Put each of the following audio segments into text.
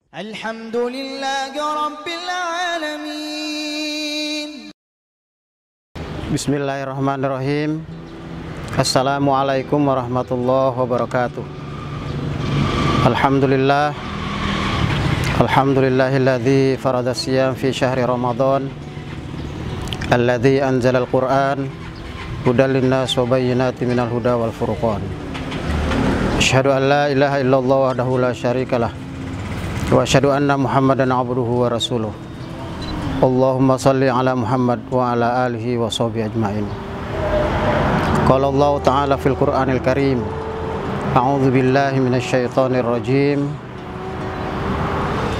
Alhamdulillah Rabbil Alamin. Bismillahirrahmanirrahim. Assalamualaikum warahmatullahi wabarakatuh. Alhamdulillah. Alhamdulillahilladzi farada siyam fi syahri Ramadan alladzi anzalal Qur'an hudal linnas wa bayyinatin minal huda wal furqan. Asyhadu an la ilaha illallah wahdahu la syarikalah wa asyhadu anna Muhammadan abduhu wa rasuluh. Allahumma salli ala Muhammad wa ala alihi wa sahbihi ajma'in. Qala Allah ta'ala fil Qur'anil Karim, a'udzu billahi minasy syaithanir rajim.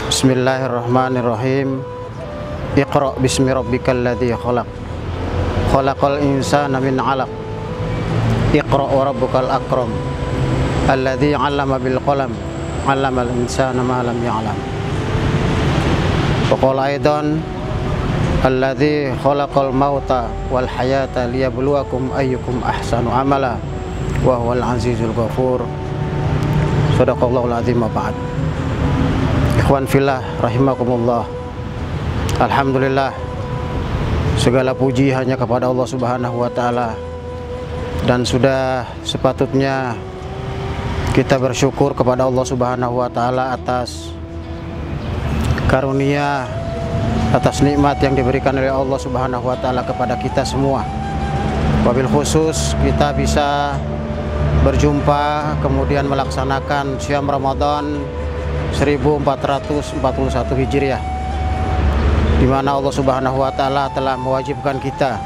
Bismillahirrahmanirrahim. Iqra bismi rabbikal ladzi khalaq. Khalaqal insana min 'alaq. Iqra wa rabbukal akram. Alladzi 'allama bil qalam. 'Allamal insana ma lam ya'lam. Wa qala aidan alladzi khalaqal mauta wal hayata liyabluwakum ayyukum ahsanu amala wa huwal azizul ghafur. Shadaqallahul azim. Wa ba'd. Ikhwan fillah rahimakumullah. Alhamdulillah, segala puji hanya kepada Allah Subhanahu wa taala, dan sudah sepatutnya kita bersyukur kepada Allah Subhanahu wa taala atas karunia, atas nikmat yang diberikan oleh Allah Subhanahu wa taala kepada kita semua. Wabil khusus kita bisa berjumpa kemudian melaksanakan Syam Ramadan 1441 Hijriah, di mana Allah Subhanahu wa taala telah mewajibkan kita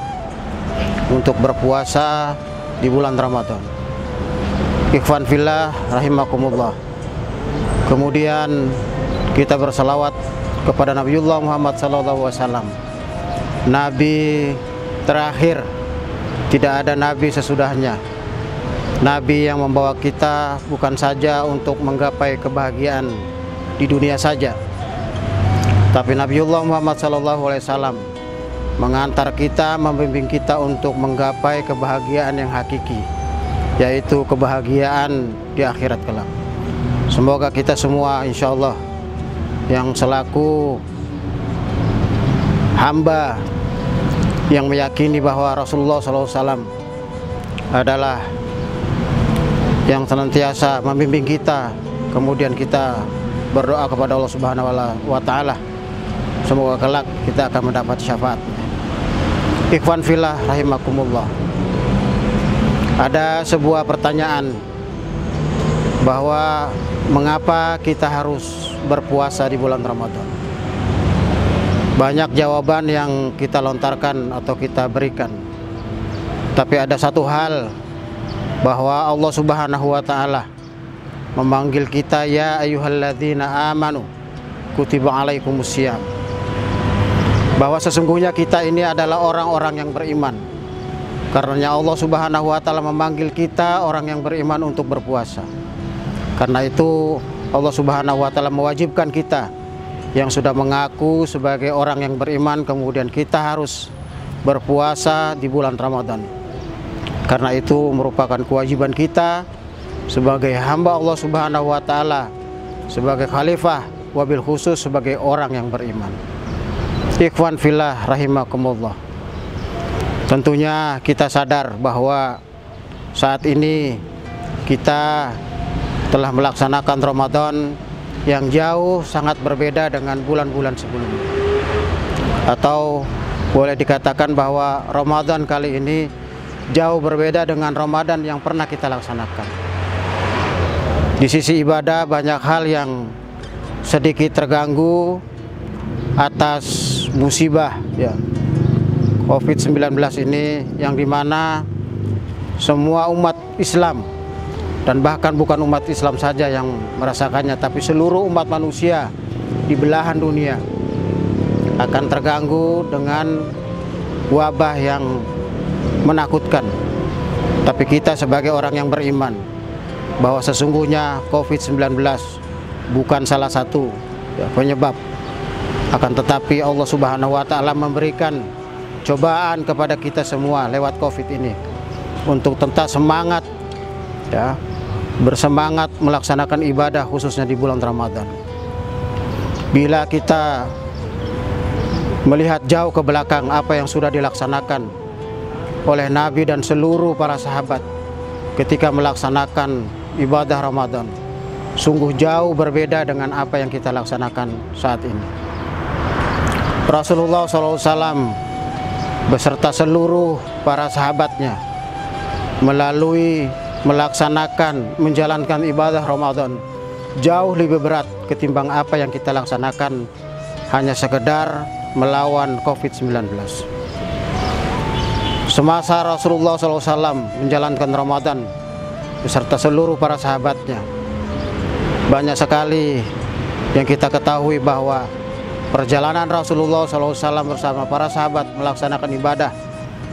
untuk berpuasa di bulan Ramadan. Ikhwan fillah rahimakumullah. Kemudian kita bersalawat kepada Nabiullah Muhammad SAW, Nabi terakhir, tidak ada Nabi sesudahnya. Nabi yang membawa kita bukan saja untuk menggapai kebahagiaan di dunia saja, tapi Nabiullah Muhammad SAW mengantar kita, membimbing kita untuk menggapai kebahagiaan yang hakiki, yaitu kebahagiaan di akhirat kelak. Semoga kita semua insya Allah yang selaku hamba yang meyakini bahwa Rasulullah SAW adalah yang senantiasa membimbing kita, kemudian kita berdoa kepada Allah Subhanahu wa taala, semoga kelak kita akan mendapat syafaat. Ikhwan fillah rahimakumullah. Ada sebuah pertanyaan bahwa mengapa kita harus berpuasa di bulan Ramadan. Banyak jawaban yang kita lontarkan atau kita berikan, tapi ada satu hal, bahwa Allah Subhanahu wa taala memanggil kita, ya ayyuhalladzina amanu kutiba alaikumusiyam, bahwa sesungguhnya kita ini adalah orang-orang yang beriman. Karena Allah Subhanahu wa taala memanggil kita orang yang beriman untuk berpuasa. Karena itu Allah Subhanahu wa taala mewajibkan kita yang sudah mengaku sebagai orang yang beriman, kemudian kita harus berpuasa di bulan Ramadan. Karena itu merupakan kewajiban kita sebagai hamba Allah Subhanahu wa taala, sebagai khalifah, wabil khusus sebagai orang yang beriman. Ikhwan fillah rahimakumullah. Tentunya kita sadar bahwa saat ini kita telah melaksanakan Ramadan yang jauh sangat berbeda dengan bulan-bulan sebelumnya. Atau boleh dikatakan bahwa Ramadan kali ini jauh berbeda dengan Ramadan yang pernah kita laksanakan. Di sisi ibadah banyak hal yang sedikit terganggu atas musibah ya, COVID-19 ini, yang dimana semua umat Islam, dan bahkan bukan umat Islam saja yang merasakannya, tapi seluruh umat manusia di belahan dunia akan terganggu dengan wabah yang menakutkan. Tapi kita sebagai orang yang beriman bahwa sesungguhnya COVID-19 bukan salah satu ya, penyebab, akan tetapi Allah Subhanahu wa taala memberikan cobaan kepada kita semua lewat COVID ini untuk tetap semangat ya, bersemangat melaksanakan ibadah khususnya di bulan Ramadan. bila kita melihat jauh ke belakang apa yang sudah dilaksanakan oleh Nabi dan seluruh para sahabat ketika melaksanakan ibadah Ramadan, sungguh jauh berbeda dengan apa yang kita laksanakan saat ini. Rasulullah SAW beserta seluruh para sahabatnya melalui melaksanakan, menjalankan ibadah Ramadan jauh lebih berat ketimbang apa yang kita laksanakan hanya sekedar melawan COVID-19. Semasa Rasulullah SAW menjalankan Ramadan beserta seluruh para sahabatnya, banyak sekali yang kita ketahui bahwa perjalanan Rasulullah SAW bersama para sahabat melaksanakan ibadah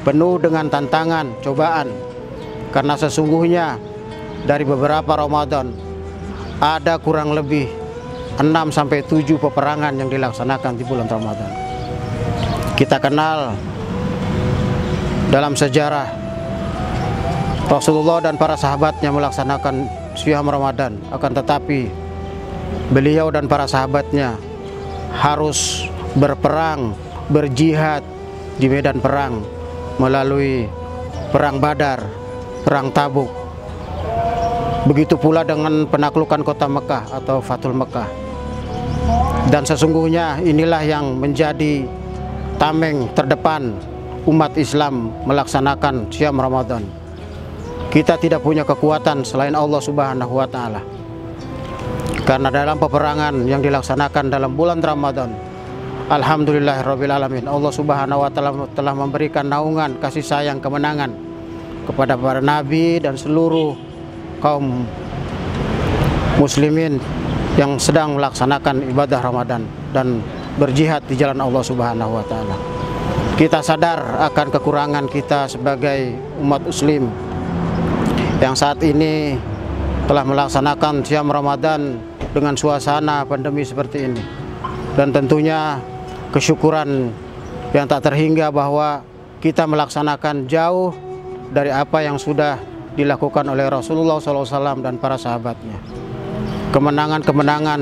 penuh dengan tantangan, cobaan. Karena sesungguhnya dari beberapa Ramadan ada kurang lebih 6-7 peperangan yang dilaksanakan di bulan Ramadan. Kita kenal dalam sejarah Rasulullah dan para sahabatnya melaksanakan Siyam Ramadan, akan tetapi beliau dan para sahabatnya harus berperang, berjihad di medan perang melalui perang Badar, perang Tabuk. Begitu pula dengan penaklukan kota Mekah atau Fathul Mekah. Dan sesungguhnya inilah yang menjadi tameng terdepan umat Islam melaksanakan Siyam Ramadan. Kita tidak punya kekuatan selain Allah Subhanahu wa Ta'ala. Karena dalam peperangan yang dilaksanakan dalam bulan Ramadan, alhamdulillahirabbil alamin, Allah Subhanahu wa Ta'ala telah memberikan naungan, kasih sayang, kemenangan kepada para nabi dan seluruh kaum muslimin yang sedang melaksanakan ibadah Ramadan dan berjihad di jalan Allah Subhanahu wa Ta'ala. Kita sadar akan kekurangan kita sebagai umat muslim yang saat ini telah melaksanakan Siyam Ramadan dengan suasana pandemi seperti ini. Dan tentunya kesyukuran yang tak terhingga bahwa kita melaksanakan jauh dari apa yang sudah dilakukan oleh Rasulullah SAW dan para sahabatnya. Kemenangan-kemenangan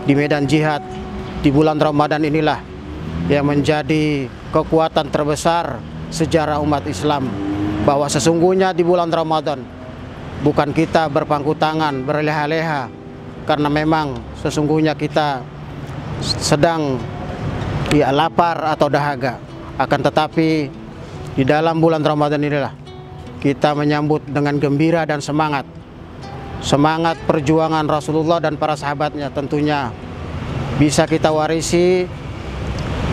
di medan jihad di bulan Ramadan inilah yang menjadi kekuatan terbesar sejarah umat Islam, bahwa sesungguhnya di bulan Ramadan bukan kita berpangku tangan, berleha-leha karena memang sesungguhnya kita sedang lapar atau dahaga. Akan tetapi di dalam bulan Ramadan inilah kita menyambut dengan gembira dan semangat. Semangat perjuangan Rasulullah dan para sahabatnya tentunya bisa kita warisi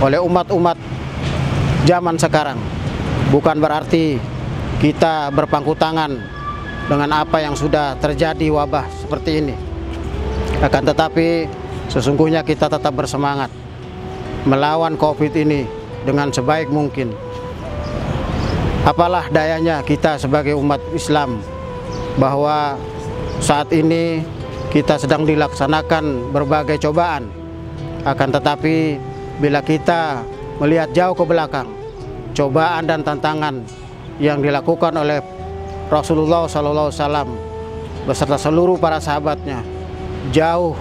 oleh umat-umat zaman sekarang. Bukan berarti kita berpangku tangan dengan apa yang sudah terjadi wabah seperti ini. Akan tetapi sesungguhnya kita tetap bersemangat melawan COVID ini dengan sebaik mungkin. Apalah dayanya kita sebagai umat Islam bahwa saat ini kita sedang dilaksanakan berbagai cobaan. Akan tetapi bila kita melihat jauh ke belakang, cobaan dan tantangan yang dilakukan oleh Rasulullah SAW beserta seluruh para sahabatnya jauh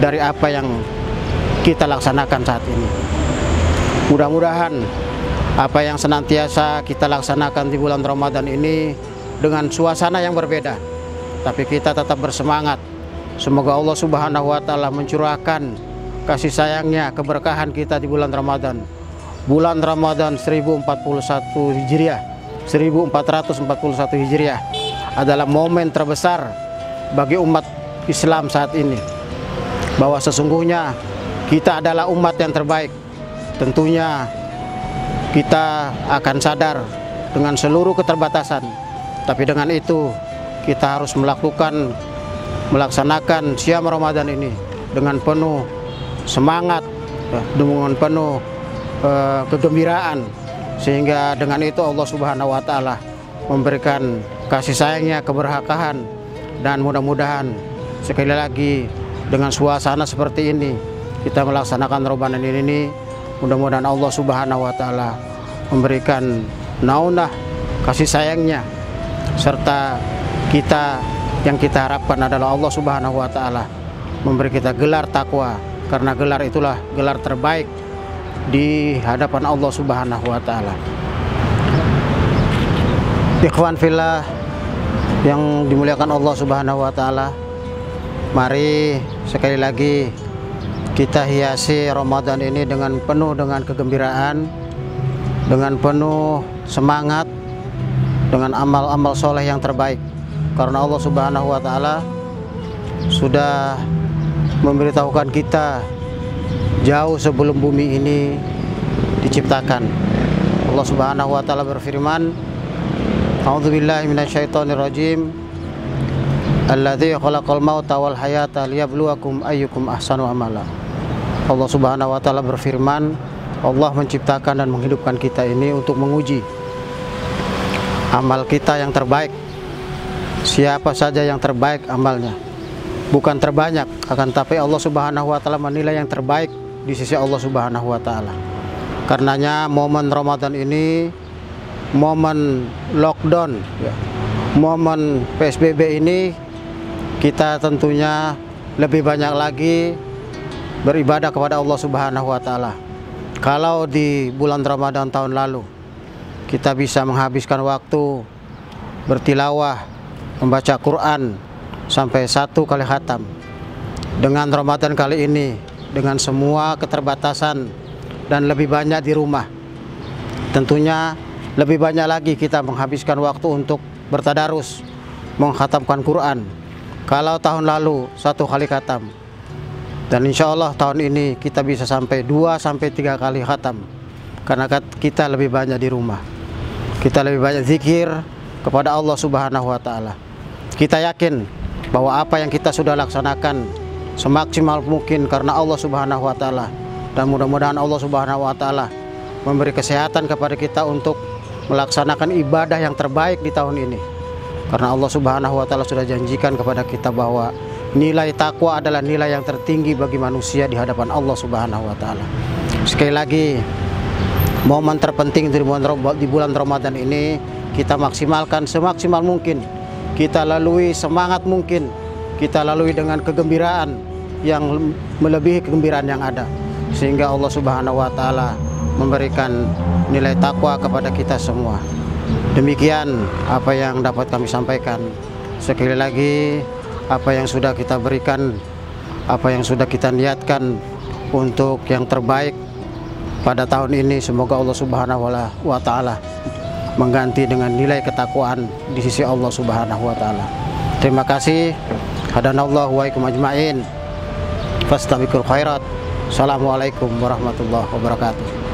dari apa yang kita laksanakan saat ini. Mudah-mudahan apa yang senantiasa kita laksanakan di bulan Ramadan ini dengan suasana yang berbeda, tapi kita tetap bersemangat. Semoga Allah Subhanahu wa Ta'ala mencurahkan kasih sayangnya, keberkahan kita di bulan Ramadan. Bulan Ramadan 1041 Hijriah, 1441 Hijriah adalah momen terbesar bagi umat Islam saat ini, bahwa sesungguhnya kita adalah umat yang terbaik. Tentunya kita akan sadar dengan seluruh keterbatasan, tapi dengan itu kita harus melaksanakan Siyam Ramadan ini dengan penuh semangat, dengan penuh kegembiraan, sehingga dengan itu Allah Subhanahu wa Ta'ala memberikan kasih sayangnya, keberkahan, dan mudah-mudahan sekali lagi dengan suasana seperti ini kita melaksanakan Ramadan ini, mudah-mudahan Allah Subhanahu wa Ta'ala memberikan naunah kasih sayangnya, serta kita yang kita harapkan adalah Allah Subhanahu wa Ta'ala memberi kita gelar takwa, karena gelar itulah gelar terbaik di hadapan Allah Subhanahu wa taala. Ikhwan fillah yang dimuliakan Allah Subhanahu wa taala, mari sekali lagi kita hiasi Ramadan ini dengan penuh dengan kegembiraan, dengan penuh semangat, dengan amal-amal soleh yang terbaik. Karena Allah Subhanahu wa taala sudah memberitahukan kita jauh sebelum bumi ini diciptakan. Allah Subhanahu wa taala berfirman, A'udzubillahi minasyaitonirrajim. Alladzi khalaqal mauta wal hayata liyabluwakum ayyukum ahsanu amala. Allah Subhanahu wa taala berfirman, Allah menciptakan dan menghidupkan kita ini untuk menguji amal kita yang terbaik. Siapa saja yang terbaik amalnya, bukan terbanyak, akan tapi Allah Subhanahu wa taala menilai yang terbaik di sisi Allah Subhanahu wa taala. Karenanya momen Ramadan ini, momen lockdown, momen PSBB ini, kita tentunya lebih banyak lagi beribadah kepada Allah Subhanahu wa taala. Kalau di bulan Ramadan tahun lalu kita bisa menghabiskan waktu bertilawah, membaca Quran sampai 1 kali khatam, dengan Ramadan kali ini dengan semua keterbatasan dan lebih banyak di rumah, tentunya lebih banyak lagi kita menghabiskan waktu untuk bertadarus, mengkhatamkan Quran. Kalau tahun lalu 1 kali khatam, dan insya Allah tahun ini kita bisa sampai 2-3 kali khatam, karena kita lebih banyak di rumah, kita lebih banyak zikir kepada Allah Subhanahu wa taala. Kita yakin bahwa apa yang kita sudah laksanakan semaksimal mungkin karena Allah Subhanahu wa taala, dan mudah-mudahan Allah Subhanahu wa taala memberi kesehatan kepada kita untuk melaksanakan ibadah yang terbaik di tahun ini. Karena Allah Subhanahu wa taala sudah janjikan kepada kita bahwa nilai takwa adalah nilai yang tertinggi bagi manusia di hadapan Allah Subhanahu wa taala. Sekali lagi, momen terpenting di bulan Ramadan ini kita maksimalkan semaksimal mungkin. Kita lalui semangat mungkin, kita lalui dengan kegembiraan yang melebihi kegembiraan yang ada, sehingga Allah Subhanahu wa taala memberikan nilai takwa kepada kita semua. Demikian apa yang dapat kami sampaikan. Sekali lagi, apa yang sudah kita berikan, apa yang sudah kita niatkan untuk yang terbaik pada tahun ini, semoga Allah Subhanahu wa taala mengganti dengan nilai ketakwaan di sisi Allah Subhanahu wa taala. Terima kasih. Hadanallahu wa ikum ajmain. Fastabiqul khairat. Assalamualaikum warahmatullahi wabarakatuh.